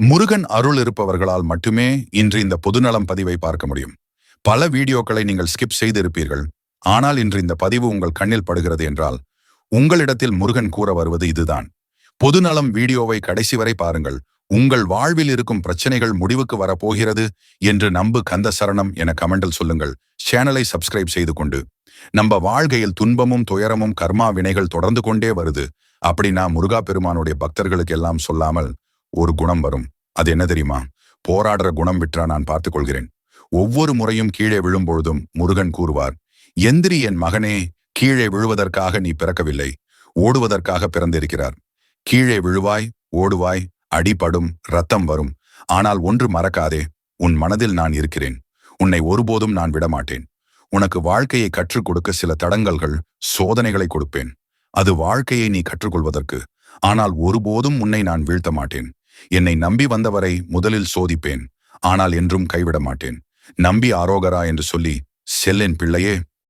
முருகன் அருள் இருப்பவர்களால் மட்டுமே இன்று இந்த பொதுநலம் பதிவை பார்க்க முடியும். பல வீடியோக்களை நீங்கள் ஸ்கிப் செய்து இருப்பீர்கள். ஆனால் இன்று இந்த பதிவு உங்கள் கண்ணில் படுகிறது என்றால் உங்களிடத்தில் முருகன் கூற வருவது இதுதான். பொதுநலம் வீடியோவை கடைசி வரை பாருங்கள். உங்கள் வாழ்வில் இருக்கும் பிரச்சனைகள் முடிவுக்கு வரப்போகிறது என்று நம்பு கந்த சரணம் என கமெண்டில் சொல்லுங்கள். சேனலை சப்ஸ்கிரைப் செய்து கொண்டு நம்ம வாழ்க்கையில் துன்பமும் துயரமும் கர்மா வினைகள் தொடர்ந்து கொண்டே வருது அப்படின்னா முருகா பெருமானுடைய பக்தர்களுக்கு எல்லாம் சொல்லாமல் ஒரு குணம் வரும். அது என்ன தெரியுமா? போராடுற குணம் விற்றா நான் பார்த்துக் கொள்கிறேன். ஒவ்வொரு முறையும் கீழே விழும்பொழுதும் முருகன் கூறுவார், எந்திரி என் மகனே, கீழே விழுவதற்காக நீ பிறக்கவில்லை, ஓடுவதற்காக பிறந்திருக்கிறார். கீழே விழுவாய், ஓடுவாய், அடிபடும், ரத்தம் வரும். ஆனால் ஒன்று மறக்காதே, உன் மனதில் நான் இருக்கிறேன். உன்னை ஒருபோதும் நான் விடமாட்டேன். உனக்கு வாழ்க்கையை கற்றுக் கொடுக்க சில தடங்கல்கள், சோதனைகளை கொடுப்பேன். அது வாழ்க்கையை நீ கற்றுக்கொள்வதற்கு. ஆனால் ஒருபோதும் உன்னை நான் வீழ்த்த மாட்டேன். என்னை நம்பி வந்தவரை முதலில் சோதிப்பேன், ஆனால் என்றும் கைவிட மாட்டேன். நம்பி ஆரோகரா என்று சொல்லி செல்லேன் பிள்ளையே,